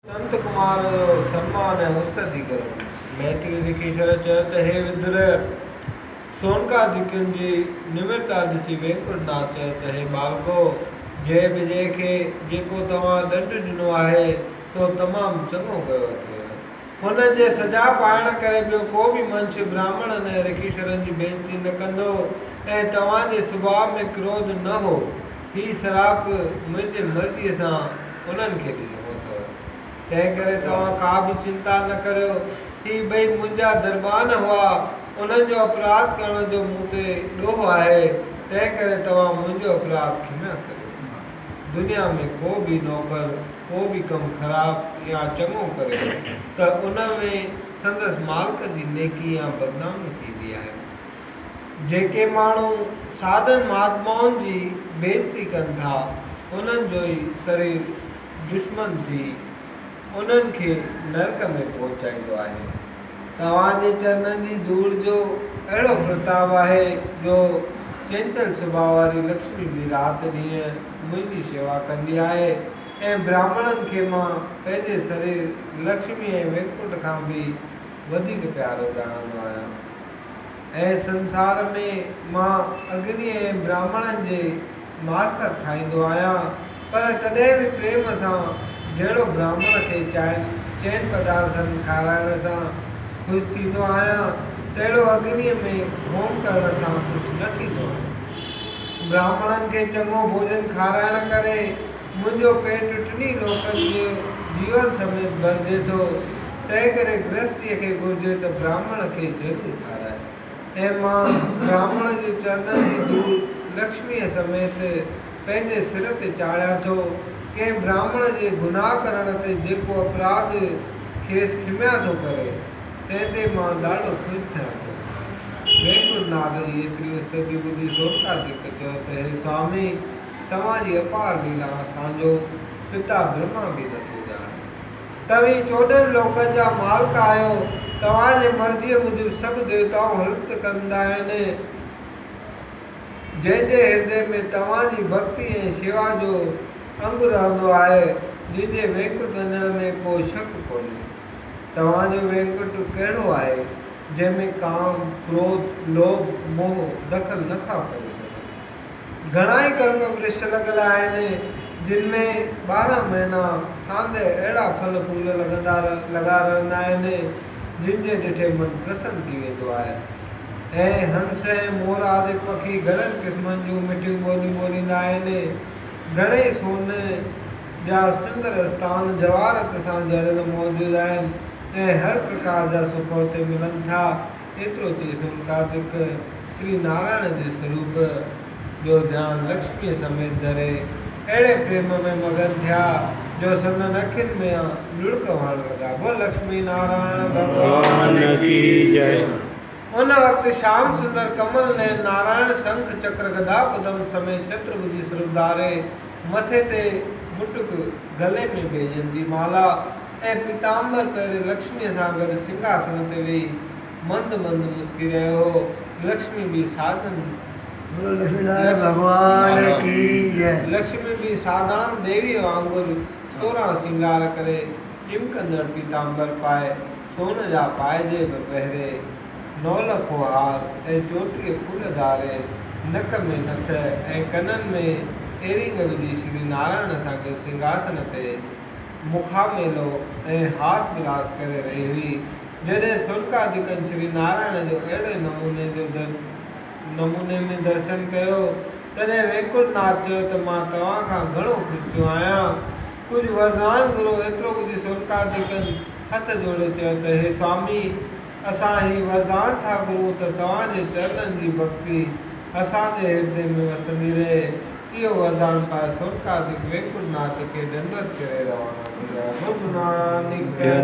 संत कुमार सन्मान है उस्तदी करो मैत्री ऋषिश्वर चत हे विदुर सोनका दिकन जी निमित्ता दिसी वेंकुटनाथ चत हे बालको जय विजय के जेको तवा दंड दिनो आहे तो तमाम चंगो कयो थे हुन जे सजा पाइण करे बियो को भी मनुष्य ब्राह्मण ने ऋषिश्वरन जी बेइज्जती न कंदो ए तवा जे स्वभाव में क्रोध न हो ही शराप मुझे मर्जी से उन्हनि खे ॾिनो अथव तंहिं करे तव्हां का भी चिंता न करियो ही भई मुंहिंजा दरबान हुआ उन्हनि जो अपराध करण जो मूं ते ॾोह आहे तंहिं करे तव्हां मुंहिंजो अपराध खिमा करियो दुनिया में को भी नौकर को भी कम ख़राब या चङो करे त उन में संदसि मालिक जी नेकी या बदनामी थींदी आहे जेके माण्हू साधन महात्माउनि जी बेइज्जती कनि था उन्हनि जो ई शरीर दुश्मन थी उन्हनि खे नरक में पहुचाईंदो आहे तव्हांजे चरणनि जी धूड़ जो अहिड़ो प्रताप आहे जो चंचल स्वभाव वारी लक्ष्मी भी राति ॾींहं मुंहिंजी शेवा कंदी आहे ऐं ब्राह्मणनि खे मां पंहिंजे शरीर लक्ष्मी ऐं वैकुंठ खां बि वधीक प्यारो ॼाणंदो आहियां ऐं संसार में मां अग्नि ऐं ब्राह्मणनि जे मार्फत ठाहींदो आहियां पर तॾहिं बि प्रेम सां जहिड़ो ब्राह्मण खे चइनि पदार्थनि खाराइण सां ख़ुशि थींदो आहियां तहिड़ो अग्नीअ में होम करण सां ख़ुशि न थींदो आहियां ब्राह्मणनि खे चङो भोजन खाराइण करे मुंहिंजो पेट टिनी लोकनि जे जीवन समेत भरिजे थो तंहिं करे गृहस्थीअ खे घुरिजे त ब्राह्मण खे ज़रूरु खाराए ऐं मां ब्राह्मण जे चरणनि जी धूड़ लक्ष्मीअ समेत पंहिंजे सिर ते चाढ़ियां थो कंहिं ब्राह्मण जे गुनाह करण ते जेको अपराध खेसि खिमिया थो करे तंहिं ते मां ॾाढो ख़ुशि थियां थो वेंकुटनाथ जी एतिरी उस्तति ॿुधी सोमनाथ चयो त हे स्वामी तव्हांजी अपार लीला असांजो पिता ब्रह्मा बि नथो ॼाणे तव्हीं 14 लोकनि जा मालिक आहियो तव्हांजे मर्ज़ीअ मूजिबि सभु देवताऊं हृत कंदा आहिनि जंहिंजे हृदय में तव्हांजी भक्ति ऐं शेवा जो अंग रहंदो आहे जंहिंजे वैकुंठ वञण में को शक कोन्हे तव्हांजो वैकुंठ कहिड़ो आहे जंहिंमें काम क्रोध लोभ मोह दख़ल नथा करे सघनि घणा ई कल्प वृक्ष लॻल आहिनि जिन में 12 महीना सांदे अहिड़ा फल फूल लॻा रहंदा आहिनि जिन जे ॾिठे मन प्रसन्न थी वेंदो आहे ऐं हंस ऐं मोर आदि पखी घणनि क़िस्मनि जूं मिठियूं ॿोलियूं ॿोलींदा आहिनि घणेई सोन जा सुंदर स्थान जवाहरत सां जड़ियल मौजूद आहिनि ऐं हर प्रकार जा सुख उते मिलनि था एतिरो चई सोनकादिक श्री नारायण जे स्वरूप जो ध्यानु लक्ष्मीअ समेत धरे अहिड़े प्रेम में मगन थिया जो संदन अखियुनि में लुड़क वहण लॻा बोल लक्ष्मी नारायण भगवान की जय उन वक़्तु श्याम सुंदर कमल ने नारायण शंख चक्र गदा पदम समेत चतुर्भुजी स्वरूप धारे मथे ते मुटुक गले में बेजन जी माला ऐं पीतांबर पहिरे लक्ष्मीअ सां गॾु सिंहासन ते वेही मंद मंद मुस्की रहियो लक्ष्मी भी साधन भगवान की जय लक्ष्मी भी साधारण देवी वांगुर 16 सिंगार करे चिमकंदड़ पीतांबर पाए सोन जा पाइजे बि पहिरे नौलखो हार ऐं चोटीअ फूल धारे नक में नथ ऐं कननि में एरिंग विझी श्री नारायण सां गॾु सिंहासन ते मुखामेलो ऐं हास विलास करे रही हुई जॾहिं सोनकादिकनि श्री नारायण जो अहिड़े नमूने में दर्शन कयो तॾहिं वेंकुटनाथ चयो त मां तव्हां खां घणो ख़ुशि थियो आहियां कुझु वरदान घुरो एतिरो ॿुधी सोनकादिकनि हथ जोड़े चयो त हे स्वामी असां ही वरदान था घुरूं त तव्हांजे चरणनि जी भक्ति असांजे हृदय में वसंदी रहे इहो वरदान पाए सोनकादिक वेंकुटनाथ खे दंडवत करे रवाना थी विया।